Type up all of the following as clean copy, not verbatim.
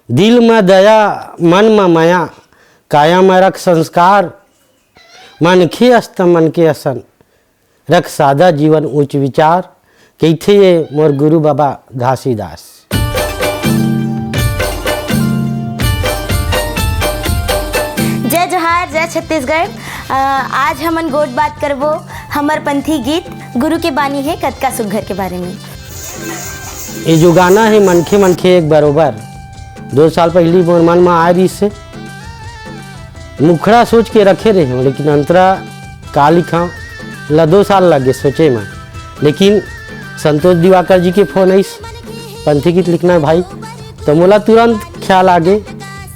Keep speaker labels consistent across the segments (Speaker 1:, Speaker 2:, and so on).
Speaker 1: दिल में दया मन में माया, काया में रख संस्कार, मनखे अस्त मन के असन, रख सादा जीवन उच्च विचार, कहते ये मोर गुरु बाबा घासीदास।
Speaker 2: जय जोहार, जय छत्तीसगढ़। आज हमन गोट बात करबो हमर पंथी गीत गुरु के बानी है कतका सुघर के बारे में।
Speaker 1: ये जो गाना है मनखे मनखे एक बरोबर 2 साल पहली मोर मन में आ रही से मुखड़ा सोच के रखे रहे हूँ, लेकिन अंतरा का लिखा ला 2 साल लगे सोचे में। लेकिन संतोष दिवाकर जी के फोन आई पंथी गीत लिखना है भाई, तो मोला तुरंत ख्याल आगे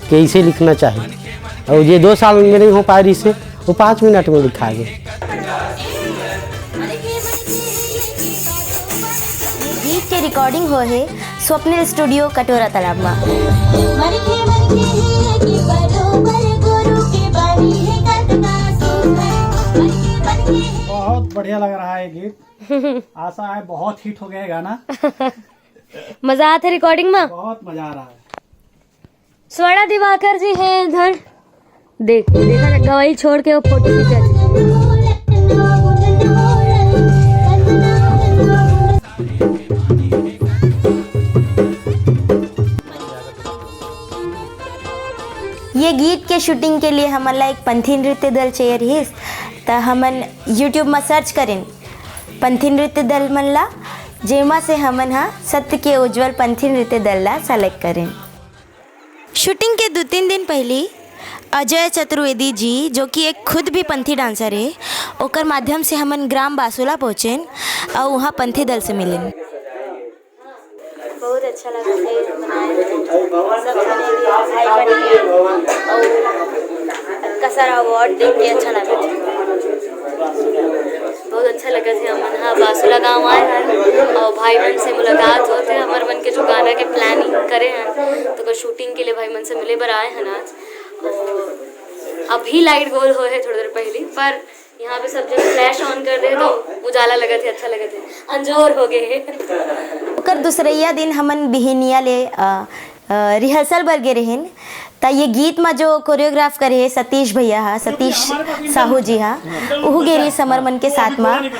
Speaker 1: कैसे लिखना चाहिए, और ये 2 साल में नहीं हो पा रही से वो 5 मिनट में लिखा गया।
Speaker 2: गीत के रिकॉर्डिंग हो है स्वप्निल स्टूडियो कटोरा तालाब में।
Speaker 3: बहुत बढ़िया लग रहा है गीत। आशा है बहुत हिट हो गया गाना।
Speaker 4: मजा आता है रिकॉर्डिंग में,
Speaker 3: बहुत मजा आ रहा है।
Speaker 4: स्वर्ण दिवाकर जी हैं इधर, देखा गवाही छोड़ के वो फोटो खींचा।
Speaker 2: ये गीत के शूटिंग के लिए हमला एक पंथी नृत्य दल चाहिए रही, तो हमन यूट्यूब में सर्च करें पंथी नृत्य दल मन ला, जेमा से हमन हा सत्य के उज्जवल पंथी नृत्य दल ला सेलेक्ट करें। शूटिंग के 2-3 दिन पहले अजय चतुर्वेदी जी, जो कि एक खुद भी पंथी डांसर है, ओकर माध्यम से हमन ग्राम बासुला पहुँचें और वहाँ पंथी दल से मिलें। बहुत अच्छा लगा सारा अवार्ड देख के अच्छा लगा, बहुत अच्छा लगा थे। हमन हाँ बासुला गाँव आए हैं और भाई बहन से मुलाकात होते हैं, हमारे मन के जो गाना के प्लानिंग करे हैं तो शूटिंग के लिए भाई मन से मिले बर आए हैं आज। और अभी लाइट गोल हो है थोड़ी देर पहले, पर यहाँ पे सब जगह फ्लैश ऑन कर दे तो उजाला लगा थे, अच्छा लगा थे, अंजोर हो गए। ओकर दूसरैया दिन हमन बिहनिया ले रिहर्सल बर गे रहें, त ये गीत में जो कोरियोग्राफ करे है सतीश भैया हा, सतीश साहू जी हा, वो गे रही समर मन के साथ में।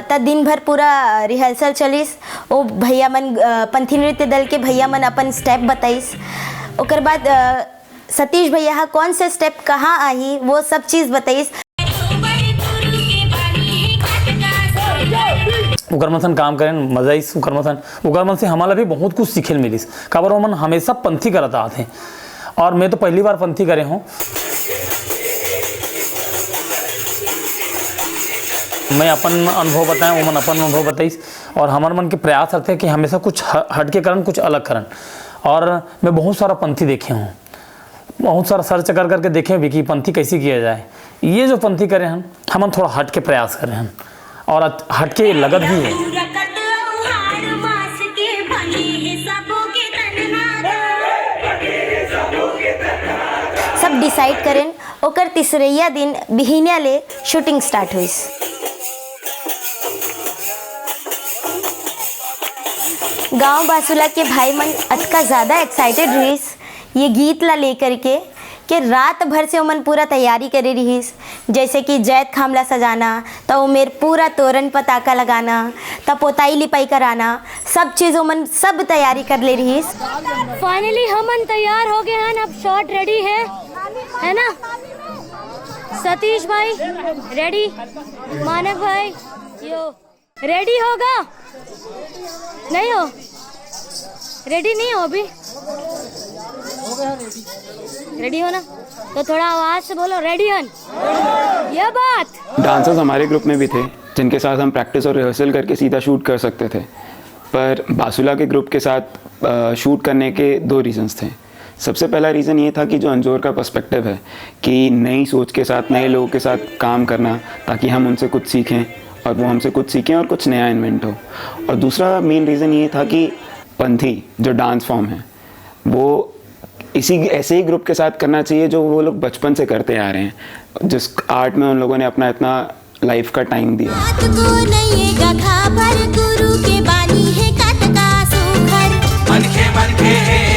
Speaker 2: त दिन भर पूरा रिहर्सल चलिस, वो भैया मन पंथी नृत्य दल के भैया मन अपन स्टेप बताइस। ओकर बाद सतीश भैया हा कौन से स्टेप कहाँ आई वो सब चीज़ बताइस।
Speaker 5: ओकर मन काम करें मजा इस ओकर मन से हमारा भी बहुत कुछ सीखे मिलिस। काबर वो मन हमेशा पंथी करता आते, और मैं तो पहली बार पंथी करे हूँ। मैं अपन अनुभव बताएं, वो मन अपन अनुभव बताइस, और हमारे मन के प्रयास रहते हैं कि हमेशा कुछ हट के करन, कुछ अलग करन। और मैं बहुत सारा पंथी देखे हूँ, बहुत सारा सर्च कर करके देखे भी कि पंथी कैसे किया जाए। ये जो पंथी करे हैं हम थोड़ा हट के प्रयास करें हैं, और हट के लगत भी है।
Speaker 2: सब डिसाइड करें, ओकर तीसरैया दिन बिहिनिया ले शूटिंग स्टार्ट हुई। गांव बासुला के भाई मन अतका ज़्यादा एक्साइटेड रहीस ये गीत ला लेकर के कि रात भर से उमन पूरा तैयारी करे रहीस, जैसे कि जैत खामला सजाना, तो उमेर पूरा तोरण पताका लगाना, तब पोताई लिपाई कराना, सब चीज़ उमन सब तैयारी कर ले रहीस।
Speaker 4: फाइनली हमन तैयार हो गए हैं, अब शॉट रेडी है ना? सतीश भाई रेडी, मानव भाई यो रेडी होगा? नहीं हो? रेडी नहीं हो अभी? रेडी हो ना? तो थोड़ा आवाज से बोलो, रेडी हन। ये बात
Speaker 6: डांसर्स हमारे ग्रुप में भी थे जिनके साथ हम प्रैक्टिस और रिहर्सल करके सीधा शूट कर सकते थे, पर बासुला के ग्रुप के साथ शूट करने के 2 रीज़न्स थे। सबसे पहला रीज़न ये था कि जो अंजोर का पर्सपेक्टिव है कि नई सोच के साथ नए लोगों के साथ काम करना, ताकि हम उनसे कुछ सीखें और वो हमसे कुछ सीखें और कुछ नया इन्वेंट हो। और दूसरा मेन रीज़न ये था कि पंथी जो डांस फॉर्म है वो ऐसे ही ग्रुप के साथ करना चाहिए जो वो लोग बचपन से करते आ रहे हैं, जिस आर्ट में उन लोगों ने अपना इतना लाइफ का टाइम दिया।
Speaker 7: मनखे मनखे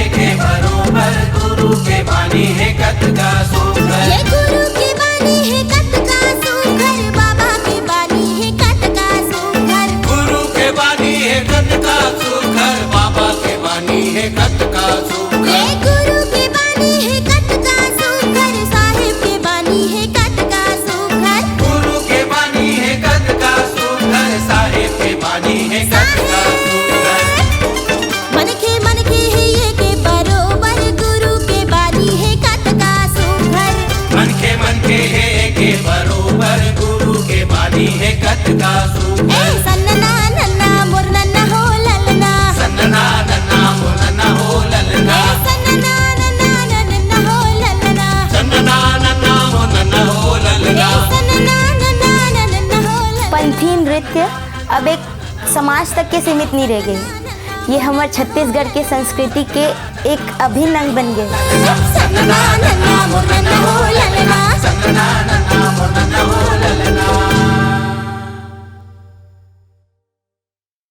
Speaker 7: के बरोबर समाज तक के सीमित नहीं रह गए, ये हमारे छत्तीसगढ़ के संस्कृति के एक अभिन्न अंग बन गए।